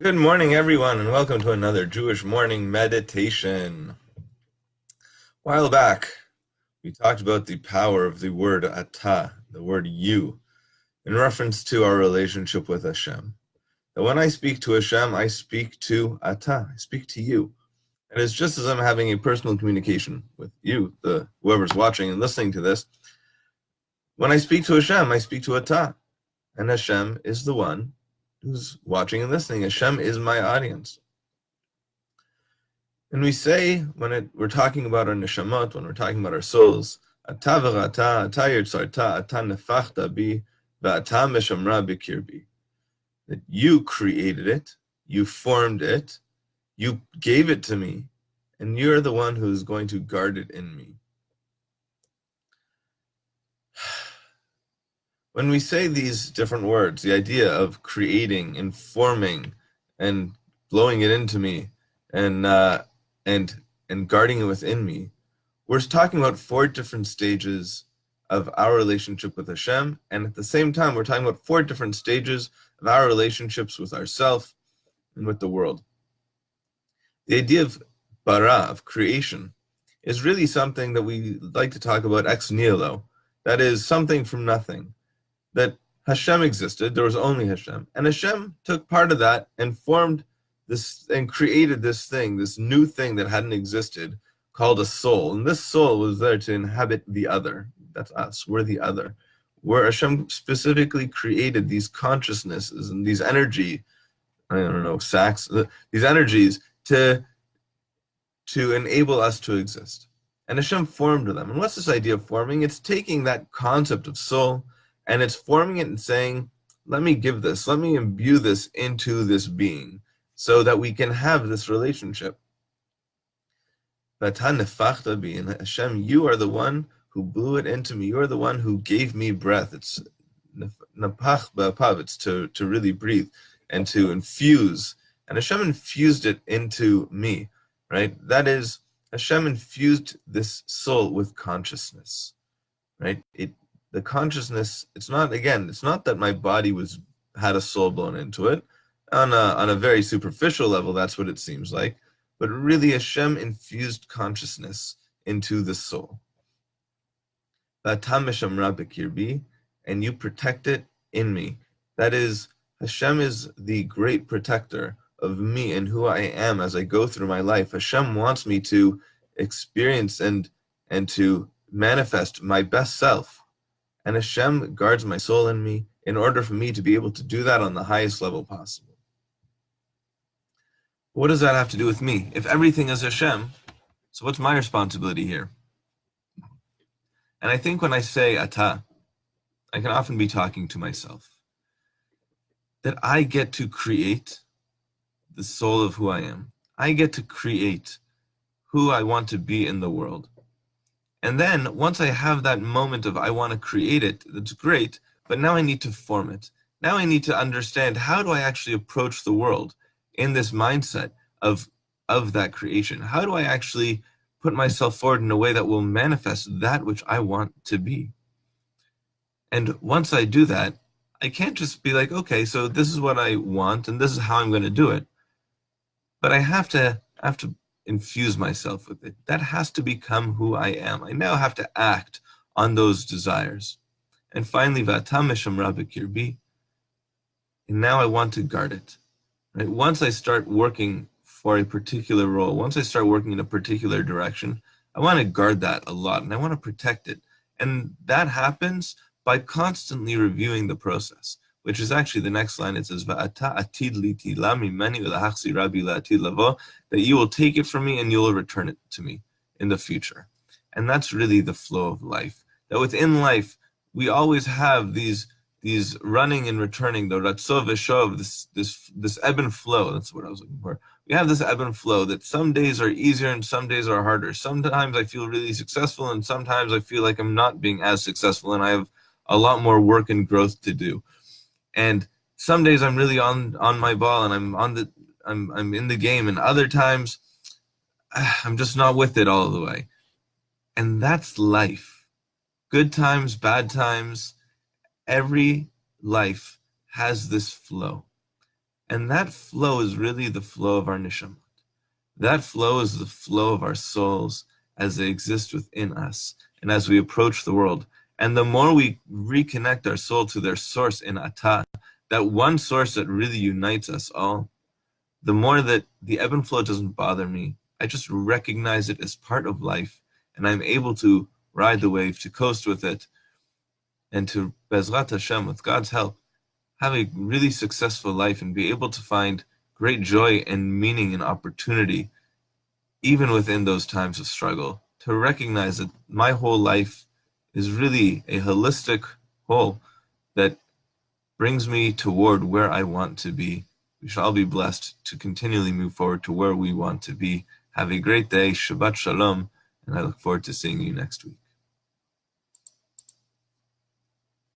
Good morning, everyone, and welcome to another Jewish morning meditation. A while back, we talked about the power of the word atah, the word you, in reference to our relationship with Hashem. That when I speak to Hashem, I speak to atah, I speak to you. And it's just as I'm having a personal communication with you, whoever's watching and listening to this. When I speak to Hashem, I speak to atah, and Hashem is the one who's watching and listening. Hashem is my audience. And we say, we're talking about our neshamot, when we're talking about our souls, Ata v'rata, ata yitzarta, ata nefachta bi, v'ata meshamra b'kirbi. That you created it, you formed it, you gave it to me, and you're the one who's going to guard it in me. When we say these different words, the idea of creating and forming and blowing it into me and guarding it within me, we're talking about 4 different stages of our relationship with Hashem, and at the same time, we're talking about 4 different stages of our relationships with ourselves and with the world. The idea of bara, of creation, is really something that we like to talk about ex nihilo. That is something from nothing. That Hashem existed, there was only Hashem, and Hashem took part of that and formed this and created this thing, this new thing that hadn't existed, called a soul. And this soul was there to inhabit the other. That's us, we're the other. Where Hashem specifically created these consciousnesses and these energy, I don't know, these energies to enable us to exist. And Hashem formed them. And what's this idea of forming? It's taking that concept of soul and it's forming it and saying, let me imbue this into this being so that we can have this relationship. And Hashem, you are the one who blew it into me. You are the one who gave me breath. It's napach ba'apav. It's to really breathe and to infuse. And Hashem infused it into me, right? That is, Hashem infused this soul with consciousness, right? The consciousness, it's not that my body had a soul blown into it. On a very superficial level, that's what it seems like. But really, Hashem infused consciousness into the soul. And you protect it in me. That is, Hashem is the great protector of me and who I am as I go through my life. Hashem wants me to experience and to manifest my best self. And Hashem guards my soul in me in order for me to be able to do that on the highest level possible. What does that have to do with me? If everything is Hashem, so what's my responsibility here? And I think when I say Ata, I can often be talking to myself. That I get to create the soul of who I am. I get to create who I want to be in the world. And then once I have that moment of I want to create it, that's great, but now I need to form it. Now I need to understand, how do I actually approach the world in this mindset of that creation? How do I actually put myself forward in a way that will manifest that which I want to be? And once I do that, I can't just be like, okay, so this is what I want and this is how I'm going to do it. But I have to infuse myself with it. That has to become who I am. I now have to act on those desires. And finally, v'ata meshamra b'kirbi, and now I want to guard it. Right? Once I start working for a particular role, once I start working in a particular direction, I want to guard that a lot and I want to protect it. And that happens by constantly reviewing the process, which is actually the next line. It says, "Va'ata atid li tila mimeni v'lahachsi rabbi la'atid lavo," that you will take it from me and you will return it to me in the future. And that's really the flow of life. That within life, we always have these running and returning, the ratzov v'shov, this ebb and flow. That's what I was looking for. We have this ebb and flow that some days are easier and some days are harder. Sometimes I feel really successful and sometimes I feel like I'm not being as successful and I have a lot more work and growth to do. And some days I'm really on my ball and I'm in the game, and other times I'm just not with it all the way. And that's life. Good times, bad times, every life has this flow. And that flow is really the flow of our neshama. That flow is the flow of our souls as they exist within us and as we approach the world. And the more we reconnect our soul to their source in Atah, that one source that really unites us all, the more that the ebb and flow doesn't bother me. I just recognize it as part of life, and I'm able to ride the wave, to coast with it, and to, Bezrat Hashem, with God's help, have a really successful life and be able to find great joy and meaning and opportunity even within those times of struggle, to recognize that my whole life is really a holistic whole that brings me toward where I want to be. We shall all be blessed to continually move forward to where we want to be. Have a great day. Shabbat Shalom. And I look forward to seeing you next week.